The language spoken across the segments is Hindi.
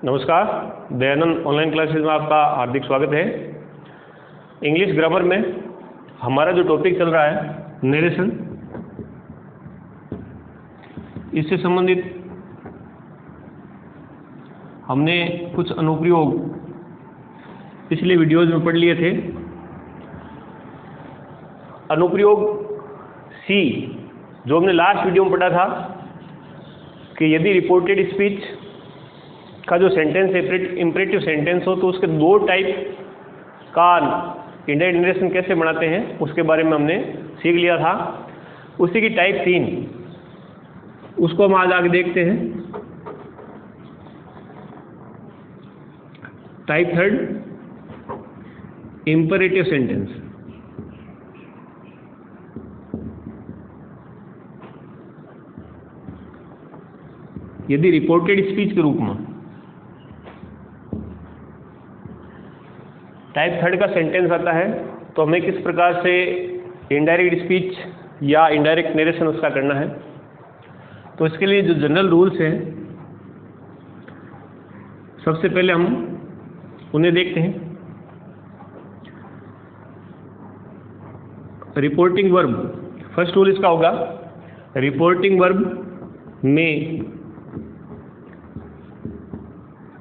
नमस्कार, दयानंद ऑनलाइन क्लासेस में आपका हार्दिक स्वागत है। इंग्लिश ग्रामर में हमारा जो टॉपिक चल रहा है नरेशन, इससे संबंधित हमने कुछ अनुप्रयोग पिछले वीडियोज में पढ़ लिए थे। अनुप्रयोग सी जो हमने लास्ट वीडियो में पढ़ा था कि यदि रिपोर्टेड स्पीच का जो सेंटेंस है इम्परेटिव सेंटेंस हो तो उसके दो टाइप का इंडायरेक्ट नरेशन कैसे बनाते हैं उसके बारे में हमने सीख लिया था। उसी की टाइप 3 उसको हम आज आगे देखते हैं। Type 3 imperative sentence. यदि रिपोर्टेड स्पीच के रूप में टाइप 3 का सेंटेंस आता है तो हमें किस प्रकार से इनडायरेक्ट स्पीच या इनडायरेक्ट नरेशन उसका करना है। तो इसके लिए जो जनरल रूल्स हैं सबसे पहले हम उन्हें देखते हैं। रिपोर्टिंग वर्ब, फर्स्ट रूल इसका होगा, रिपोर्टिंग वर्ब में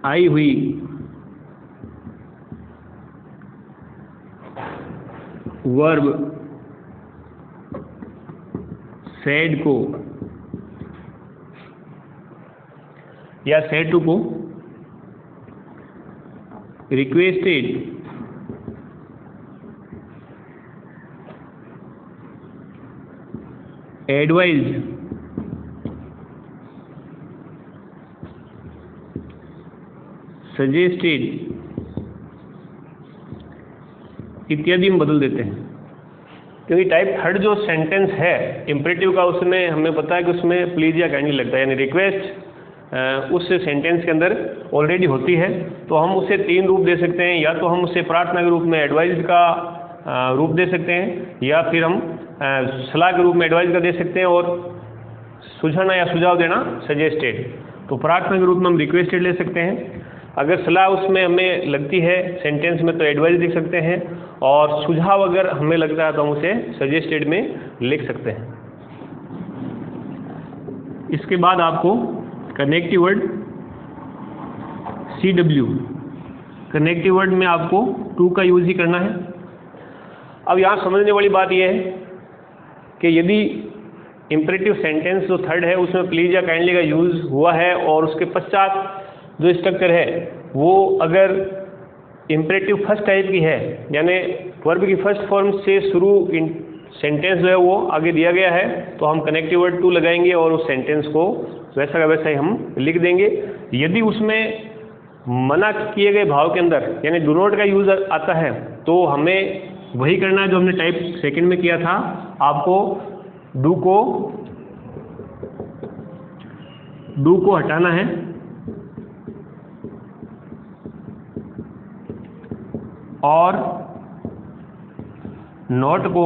आई हुई वर्ब सेड को या सेड टू को रिक्वेस्टेड, एडवाइज्ड, सजेस्टेड इत्यादि में बदल देते हैं। क्योंकि टाइप 3 जो सेंटेंस है इम्परेटिव का, उसमें हमें पता है कि उसमें प्लीज या काइंडली लगता है, यानी रिक्वेस्ट उस सेंटेंस के अंदर ऑलरेडी होती है। तो हम उसे 3 रूप दे सकते हैं, या तो हम उसे प्रार्थना के रूप में एडवाइज का रूप दे सकते हैं, या फिर हम सलाह के रूप में एडवाइज का दे सकते हैं, और सुझाना या सुझाव देना सजेस्टेड। तो प्रार्थना के रूप में हम रिक्वेस्टेड ले सकते हैं। अगर सलाह उसमें हमें लगती है सेंटेंस में तो एडवाइस लिख सकते हैं, और सुझाव अगर हमें लगता है तो हम उसे सजेस्टेड में लिख सकते हैं। इसके बाद आपको connective word CW, connective word में आपको टू का यूज ही करना है। अब यहाँ समझने वाली बात यह है कि यदि इम्परेटिव सेंटेंस जो 3 है उसमें प्लीज या काइंडली का यूज हुआ है, और उसके पश्चात जो स्ट्रक्चर है वो अगर इम्परेटिव फर्स्ट टाइप की है, यानी वर्ब की फर्स्ट फॉर्म से शुरू सेंटेंस जो है वो आगे दिया गया है, तो हम कनेक्टिव वर्ड टू लगाएंगे और उस सेंटेंस को वैसा का वैसा ही हम लिख देंगे। यदि उसमें मना किए गए भाव के अंदर यानी डू नॉट का यूज आता है तो हमें वही करना है जो हमने टाइप 2 में किया था। आपको डू को हटाना है, और नॉट को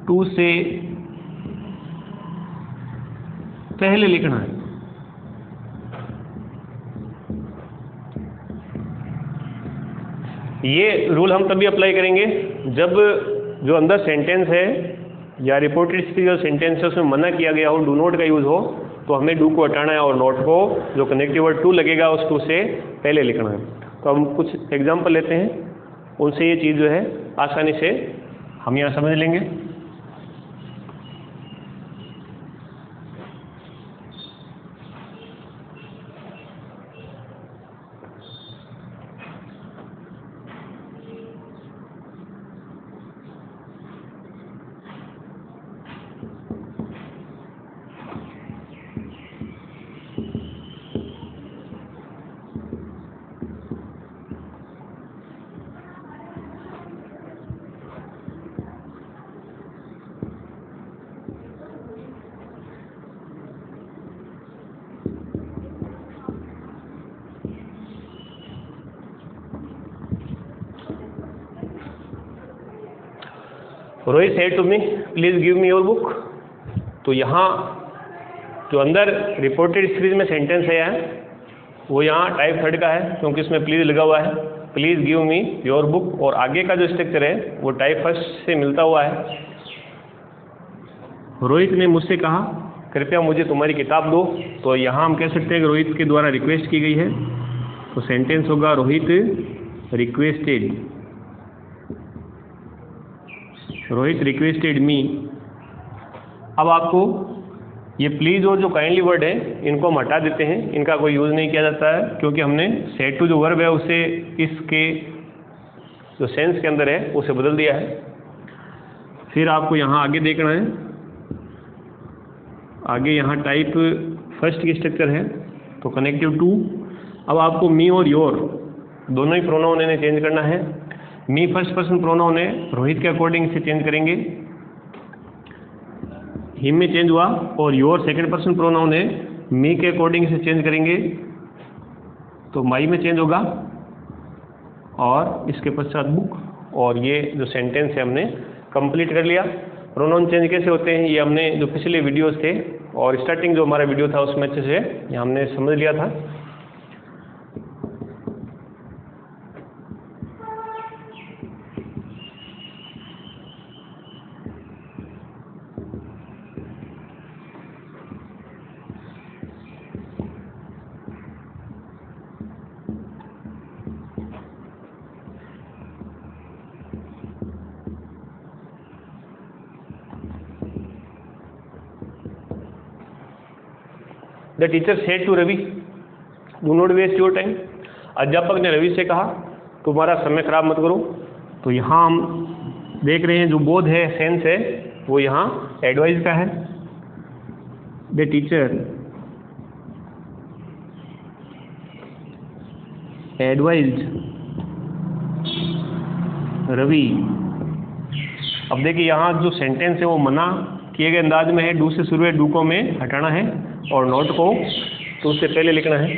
टू से पहले लिखना है। ये रूल हम तभी अप्लाई करेंगे जब जो अंदर सेंटेंस है या रिपोर्टेड स्पीच जो सेंटेंस है उसमें मना किया गया हो, डू नॉट का यूज हो, तो हमें डू को हटाना है और नॉट को जो कनेक्टिव वर्ड टू लगेगा उस टू से पहले लिखना है। तो हम कुछ एग्जांपल लेते हैं, उनसे ये चीज़ जो है आसानी से हम यहाँ समझ लेंगे। Rohit said to me, please give me your book। तो यहाँ जो अंदर रिपोर्टेड सीरीज में सेंटेंस है यहाँ, वो यहाँ टाइप थर्ड का है क्योंकि इसमें प्लीज़ लगा हुआ है, please give me your book, और आगे का जो स्ट्रक्चर है वो टाइप फर्स्ट से मिलता हुआ है। रोहित ने मुझसे कहा कृपया मुझे तुम्हारी किताब दो, तो यहाँ हम कह सकते हैं कि रोहित के द्वारा रिक्वेस्ट की गई है, तो सेंटेंस होगा रोहित रिक्वेस्टेड, रोहित रिक्वेस्टेड मी। अब आपको ये प्लीज़ और जो काइंडली वर्ड है इनको हम हटा देते हैं, इनका कोई यूज़ नहीं किया जाता है क्योंकि हमने सेड टू जो वर्ब है उसे इसके जो सेंस के अंदर है उसे बदल दिया है। फिर आपको यहाँ आगे देखना है, आगे यहाँ टाइप फर्स्ट की स्ट्रक्चर है तो कनेक्टिव टू। अब आपको मी और योर दोनों ही प्रोनाउन इन्हें चेंज करना है। मी फर्स्ट पर्सन प्रोनाउन है, रोहित के अकॉर्डिंग से चेंज करेंगे, हिम में चेंज हुआ, और योर सेकंड पर्सन प्रोनाउन है, मी के अकॉर्डिंग से चेंज करेंगे तो माई में चेंज होगा, और इसके पश्चात बुक, और ये जो सेंटेंस है हमने कंप्लीट कर लिया। प्रोनाउन चेंज कैसे होते हैं ये हमने जो पिछले वीडियोस थे और स्टार्टिंग जो हमारा वीडियो था उसमें अच्छे से ये हमने समझ लिया था। The teacher said to Ravi do not waste your time. अध्यापक ने रवि से कहा तुम्हारा समय खराब मत करो। तो यहाँ हम देख रहे हैं जो बोध है, सेंस है, वो यहाँ एडवाइज का है। The teacher advised Ravi. अब देखिए यहाँ जो सेंटेंस है वो मना किए गए अंदाज में है, डू से शुरू है, डू को में हटाना है और नोट को तो उससे पहले लिखना है।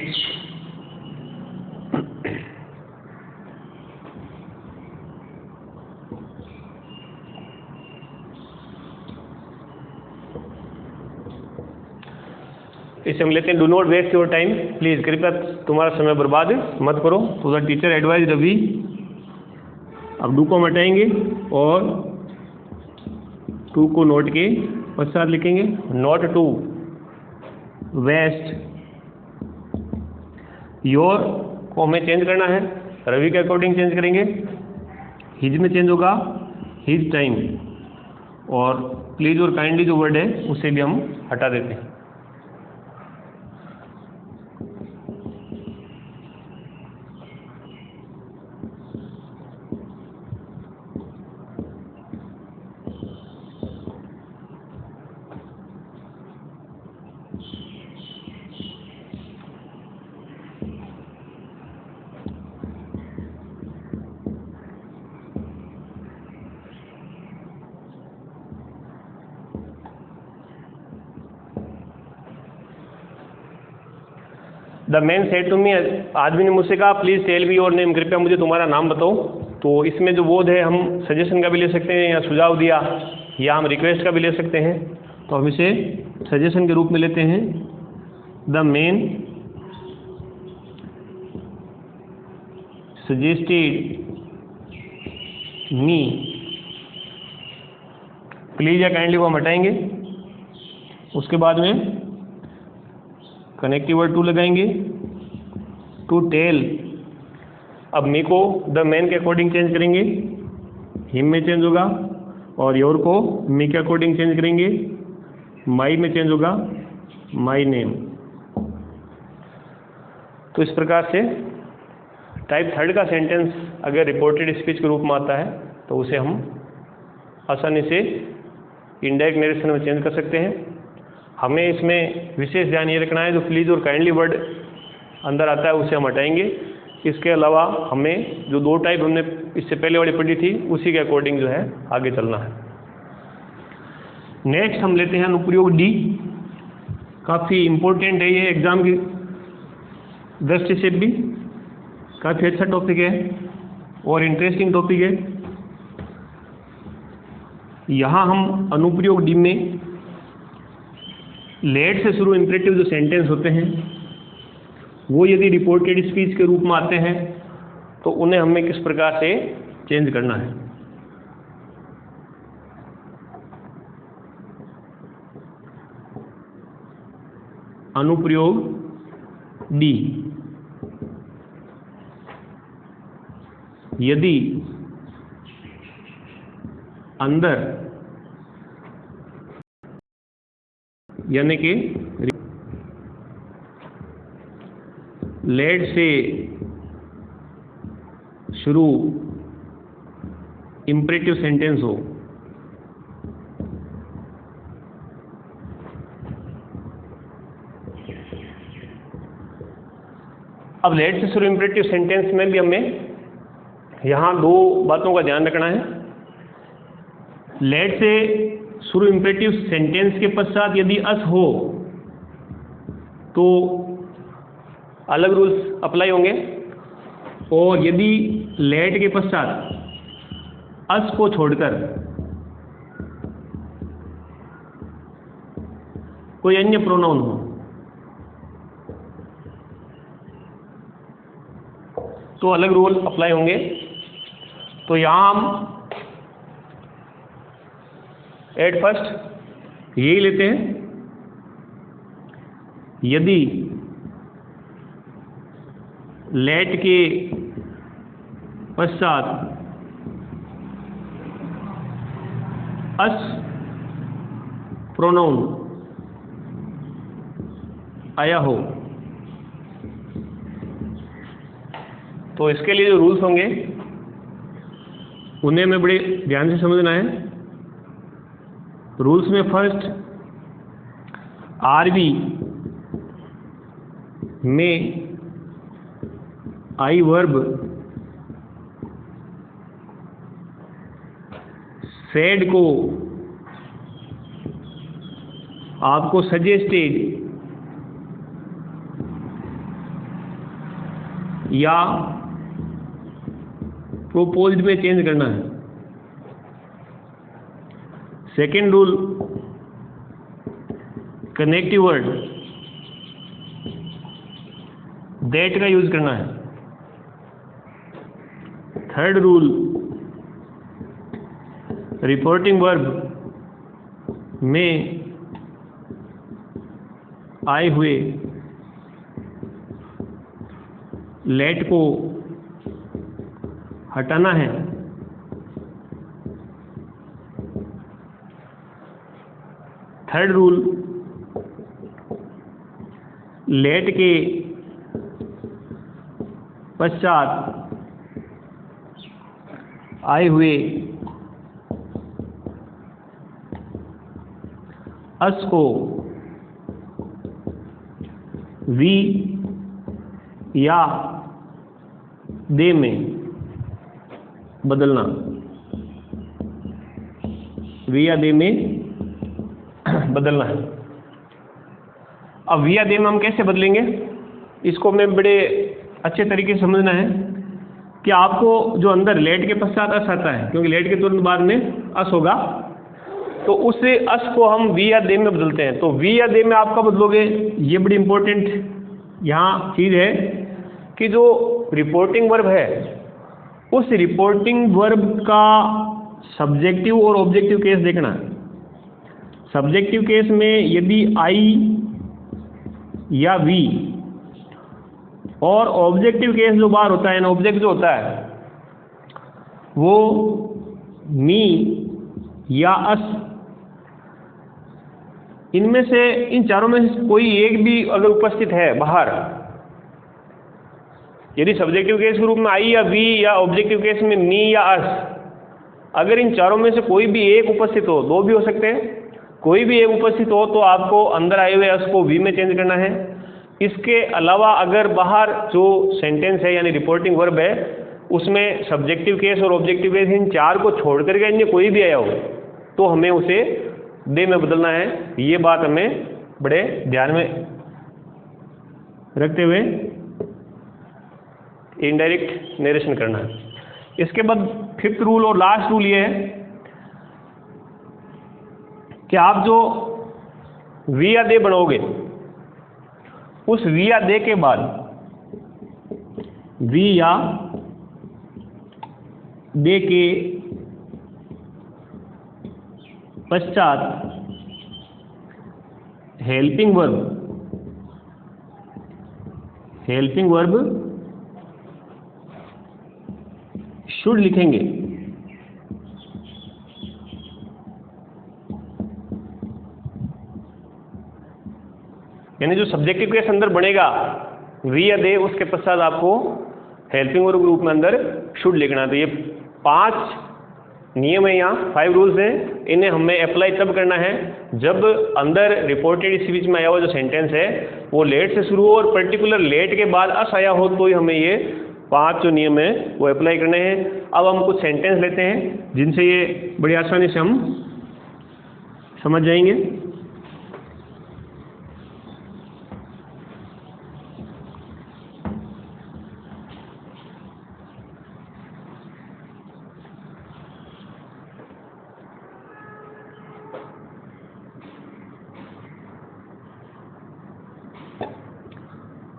इसे हम लेते हैं do not waste your time, please कृपया तुम्हारा समय बर्बाद मत करो। तो द टीचर एडवाइज रवि, अब डू को हटाएंगे और टू को नोट के पश्चात लिखेंगे, नॉट टू वेस्ट योर को हमें चेंज करना है, रवि के अकॉर्डिंग चेंज करेंगे, हिज में चेंज होगा हिज टाइम, और प्लीज और काइंडली जो वर्ड है उसे भी हम हटा देते हैं। The man said to me, आदमी ने मुझसे कहा please tell me your name, कृपया मुझे तुम्हारा नाम बताओ। तो इसमें जो बोध है हम सजेशन का भी ले सकते हैं या सुझाव दिया, या हम रिक्वेस्ट का भी ले सकते हैं। तो हम इसे सजेशन के रूप में लेते हैं। The man suggested me, please या काइंडली को हम हटाएंगे, उसके बाद में कनेक्टिव वर्ड टू लगाएंगे, टू टेल। अब मी को द मैन के अकॉर्डिंग चेंज करेंगे, हिम में चेंज होगा, और योर को मी के अकॉर्डिंग चेंज करेंगे, माई में चेंज होगा माई नेम। तो इस प्रकार से टाइप थर्ड का सेंटेंस अगर रिपोर्टेड स्पीच के रूप में आता है तो उसे हम आसानी से इनडायरेक्ट नरेशन में चेंज कर सकते हैं। हमें इसमें विशेष ध्यान ये रखना है जो प्लीज़ और काइंडली वर्ड अंदर आता है उसे हम हटाएंगे। इसके अलावा हमें जो दो टाइप हमने इससे पहले वाली पढ़ी थी उसी के अकॉर्डिंग जो है आगे चलना है। नेक्स्ट हम लेते हैं अनुप्रयोग डी। काफ़ी इम्पोर्टेंट है ये, एग्ज़ाम की दृष्टि से भी काफ़ी अच्छा टॉपिक है और इंटरेस्टिंग टॉपिक है। यहाँ हम अनुप्रयोग डी में लेट से शुरू इम्परेटिव जो सेंटेंस होते हैं वो यदि रिपोर्टेड स्पीच के रूप में आते हैं तो उन्हें हमें किस प्रकार से चेंज करना है। अनुप्रयोग डी, यदि अंदर यानी कि लेट से शुरू इम्परेटिव सेंटेंस हो अब लेट से शुरू इम्परेटिव सेंटेंस में भी हमें यहां दो बातों का ध्यान रखना है। लेट से शुरू इम्परेटिव सेंटेंस के पश्चात यदि अस हो तो अलग रूल्स अप्लाई होंगे, और यदि लेट के पश्चात अस को छोड़कर कोई अन्य प्रोनाउन हो तो अलग रूल अप्लाई होंगे। तो यहां हम एट फर्स्ट यही लेते हैं, यदि लेट के पश्चात अस प्रोनाउन आया हो तो इसके लिए जो रूल्स होंगे उन्हें हमें बड़े ध्यान से समझना है। रूल्स में फर्स्ट आरबी में आई वर्ब सेड को आपको सजेस्टेड या प्रोपोज्ड में चेंज करना है। Second rule connective word that का यूज करना है। थर्ड रूल रिपोर्टिंग वर्ब में आए हुए लेट को हटाना है। थर्ड रूल लेट के पश्चात आए हुए अस को वी या दे में बदलना। वी या दे में बदलना है। अब वी या दे में हम कैसे बदलेंगे, इसको हमें बड़े अच्छे तरीके से समझना है कि आपको जो अंदर लेट के पश्चात अस आता है, क्योंकि लेट के तुरंत बाद में अस होगा, तो उस अस को हम वी या दे में बदलते हैं। तो वी या दे में आपका बदलोगे, ये बड़ी इंपॉर्टेंट यहाँ चीज़ है कि जो रिपोर्टिंग वर्ब है उस रिपोर्टिंग वर्ब का सब्जेक्टिव और ऑब्जेक्टिव केस देखना है। सब्जेक्टिव केस में यदि आई या वी, और ऑब्जेक्टिव केस जो बाहर होता है ना, ऑब्जेक्ट जो होता है वो मी या अस, इनमें से इन चारों में से कोई एक भी अगर उपस्थित है बाहर, यदि सब्जेक्टिव केस के रूप में आई या वी या ऑब्जेक्टिव केस में मी या अस, अगर इन चारों में से कोई भी एक उपस्थित हो, दो भी हो सकते हैं, कोई भी एक उपस्थित हो तो आपको अंदर आए हुए अस को वी में चेंज करना है। इसके अलावा अगर बाहर जो सेंटेंस है यानी रिपोर्टिंग वर्ब है उसमें सब्जेक्टिव केस और ऑब्जेक्टिव केस इन चार को छोड़ करके अन्य कोई भी आया हो तो हमें उसे दे में बदलना है। ये बात हमें बड़े ध्यान में रखते हुए इनडायरेक्ट नरेशन करना है। इसके बाद फिफ्थ रूल और लास्ट रूल ये है कि आप जो वी या दे बनाओगे, उस वी या दे के बाद वी या दे के पश्चात हेल्पिंग वर्ब शुड लिखेंगे। यानी जो सब्जेक्टिव केस अंदर बनेगा वी या दे, उसके पश्चात आपको हेल्पिंग वर्ब ग्रुप में अंदर शुड लिखना है। तो ये 5 नियम है, यहाँ 5 रूल्स हैं। इन्हें हमें अप्लाई तब करना है जब अंदर रिपोर्टेड स्पीच में आया हुआ जो सेंटेंस है वो लेट से शुरू हो और पर्टिकुलर लेट के बाद अस आया हो, तो ही हमें ये 5 जो नियम है वो अप्लाई करने हैं। अब हम कुछ सेंटेंस लेते हैं जिनसे ये बड़ी आसानी से हम समझ जाएंगे।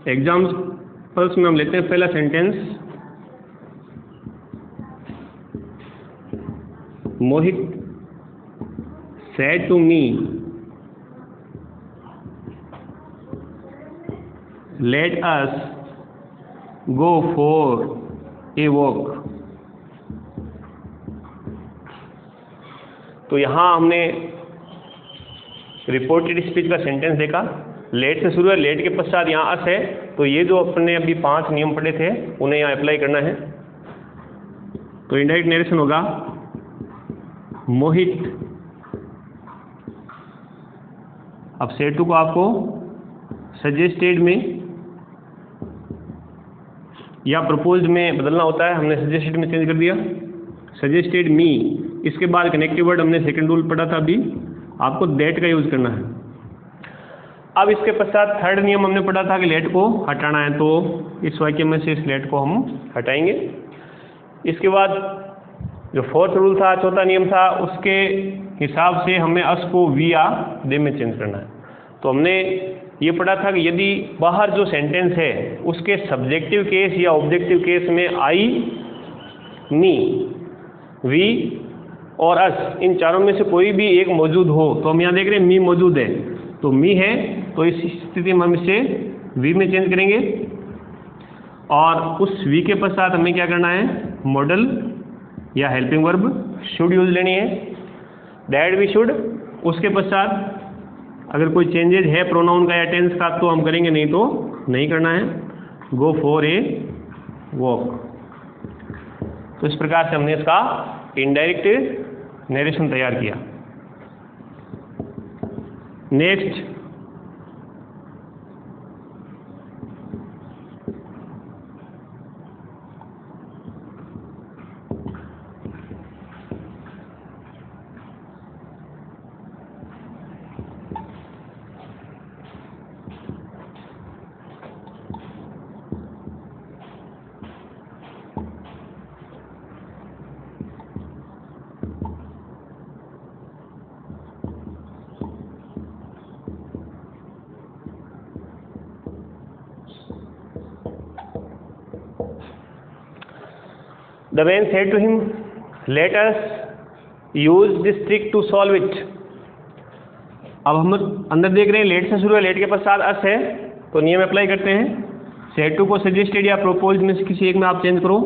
एग्जाम्पल्स में हम लेते हैं पहला sentence, Mohit said to me let us go for a walk। तो यहाँ हमने रिपोर्टेड स्पीच का सेंटेंस देखा, लेट से शुरू है, लेट के पश्चात यहाँ अस है। तो ये जो अपने अभी 5 नियम पढ़े थे उन्हें यहाँ अप्लाई करना है। तो इनडायरेक्ट नरेशन होगा, मोहित, अब सेटू को आपको सजेस्टेड में या प्रपोज्ड में बदलना होता है, हमने सजेस्टेड में चेंज कर दिया, सजेस्टेड मी। इसके बाद कनेक्टिव वर्ड हमने सेकंड रूल पढ़ा था, अभी आपको दैट का यूज करना है। अब इसके पश्चात थर्ड नियम हमने पढ़ा था कि लेट को हटाना है, तो इस वाक्य में से इस लेट को हम हटाएंगे। इसके बाद जो फोर्थ रूल था, चौथा नियम था, उसके हिसाब से हमें अस को वी या दे में चेंज करना है। तो हमने ये पढ़ा था कि यदि बाहर जो सेंटेंस है उसके सब्जेक्टिव केस या ऑब्जेक्टिव केस में आई, मी, वी और अस, इन चारों में से कोई भी एक मौजूद हो, तो हम यहाँ देख रहे हैं मी मौजूद है, तो मी है, तो इस स्थिति में हम इसे वी में चेंज करेंगे। और उस वी के पश्चात हमें क्या करना है, मॉडल या हेल्पिंग वर्ब शुड यूज लेनी है, दैट वी शुड। उसके पश्चात अगर कोई चेंजेज है प्रोनाउन का या टेंस का तो हम करेंगे, नहीं तो नहीं करना है, गो फॉर ए वॉक। तो इस प्रकार से हमने इसका इनडायरेक्ट नरेशन तैयार किया। Next, the man said to him, let us use this trick to solve it। अब हम अंदर देख रहे हैं लेट से शुरू है, लेट के पश्चात अस है, तो नियम अप्लाई करते हैं। सेड टू को सजेस्टेड या प्रोपोज्ड में से किसी एक में आप चेंज करो।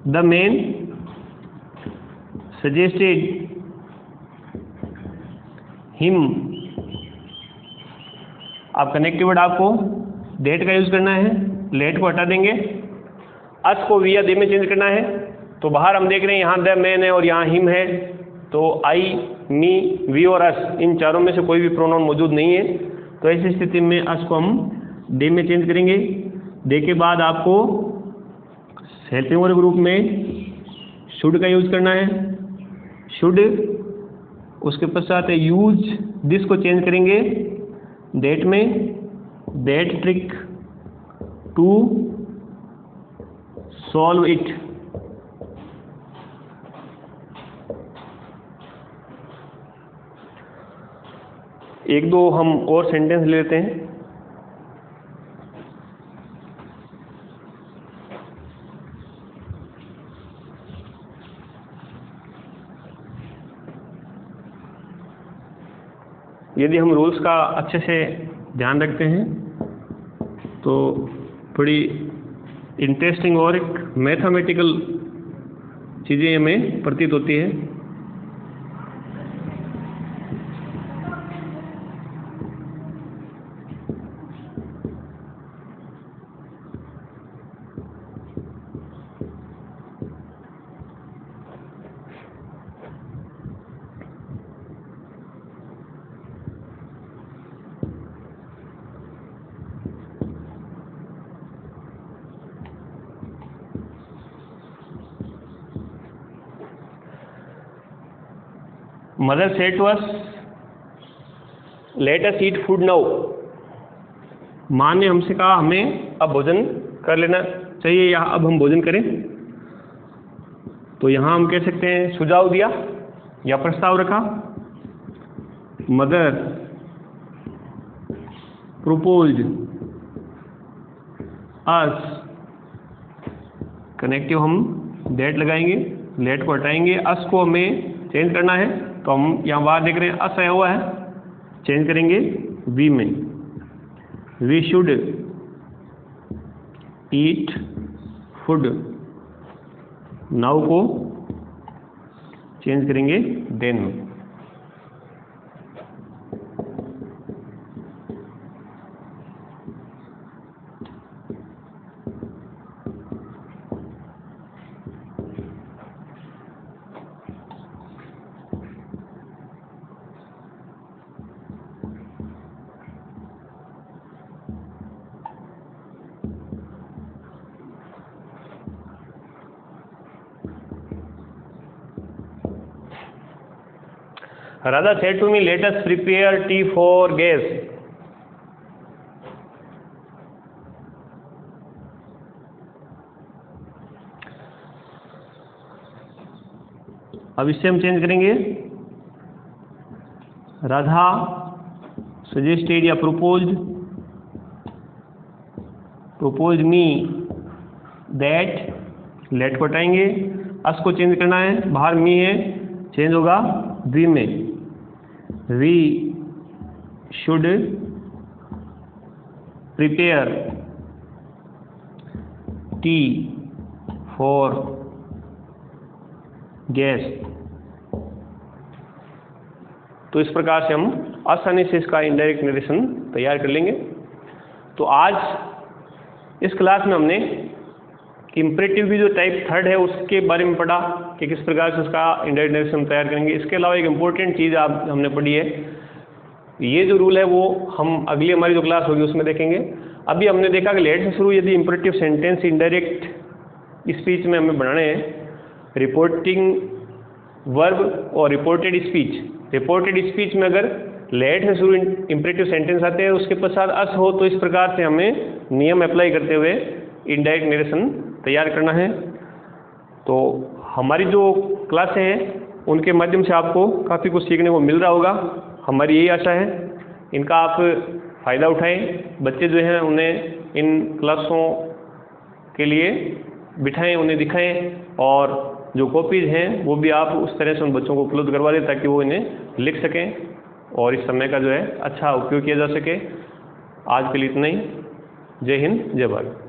द मैन सजेस्टेड हिम, आप कनेक्टिव वर्ड आपको डेट का यूज करना है, लेट को हटा देंगे, अस को वी या दे में चेंज करना है। तो बाहर हम देख रहे हैं यहाँ द मैन है और यहाँ हिम है, तो आई, मी, वी और अस, इन चारों में से कोई भी प्रोनाउन मौजूद नहीं है। तो ऐसी स्थिति में अस को हम दे में चेंज करेंगे। दे के बाद आपको हेल्पिंग वर्ब ग्रुप में शुड का यूज करना है, शुड। उसके पश्चात यूज दिस को चेंज करेंगे दैट में, that trick to solve it. एक दो हम और सेंटेंस ले लेते हैं। यदि हम रूल्स का अच्छे से ध्यान रखते हैं तो बड़ी इंटरेस्टिंग और एक मैथमेटिकल चीज़ें हमें प्रतीत होती है। Mother said to us let us eat food now. माँ ने हमसे कहा हमें अब भोजन कर लेना चाहिए या अब हम भोजन करें। तो यहाँ हम कह सकते हैं सुझाव दिया या प्रस्ताव रखा। मदर प्रोपोज्ड अस, कनेक्टिव हम दैट लगाएंगे, लेट को हटाएंगे, अस को हमें चेंज करना है तो हम यहाँ बाहर देख रहे हैं अस आया हुआ है, चेंज करेंगे वी में। We should eat food, now को चेंज करेंगे देन में। Radha said to me, let us prepare tea for guests. अब इससे हम चेंज करेंगे राधा सजेस्टेड या proposed me that, लेट को हटाएंगे, अस को चेंज करना है, बाहर मी है, चेंज होगा वी में। We should prepare tea for guest. तो इस प्रकार से हम आसानी से इसका इनडायरेक्ट नरेशन तैयार कर लेंगे। तो आज इस क्लास में हमने इम्परेटिव की जो टाइप थर्ड है उसके बारे में पढ़ा कि किस प्रकार से उसका इनडायरेक्ट नरेशन तैयार करेंगे। इसके अलावा एक इम्पोर्टेंट चीज़ आप हमने पढ़ी है, ये जो रूल है वो हम अगली हमारी जो क्लास होगी उसमें देखेंगे। अभी हमने देखा कि लेट से शुरू यदि इम्परेटिव सेंटेंस इनडायरेक्ट स्पीच में हमें बनाने हैं, रिपोर्टिंग वर्ब और रिपोर्टेड स्पीच। रिपोर्टेड स्पीच में अगर लेट से शुरू इम्परेटिव सेंटेंस आते हैं उसके पश्चात अस हो तो इस प्रकार से हमें नियम अप्लाई करते हुए इनडायरेक्ट नरेशन तैयार करना है। तो हमारी जो क्लासें हैं उनके माध्यम से आपको काफ़ी कुछ सीखने को मिल रहा होगा, हमारी यही आशा है। इनका आप फ़ायदा उठाएं, बच्चे जो हैं उन्हें इन क्लासों के लिए बिठाएं, उन्हें दिखाएं और जो कॉपीज़ हैं वो भी आप उस तरह से उन बच्चों को उपलब्ध करवा दें ताकि वो इन्हें लिख सकें और इस समय का जो है अच्छा उपयोग किया जा सके। आज के लिए इतना ही। जय हिंद, जय भारत।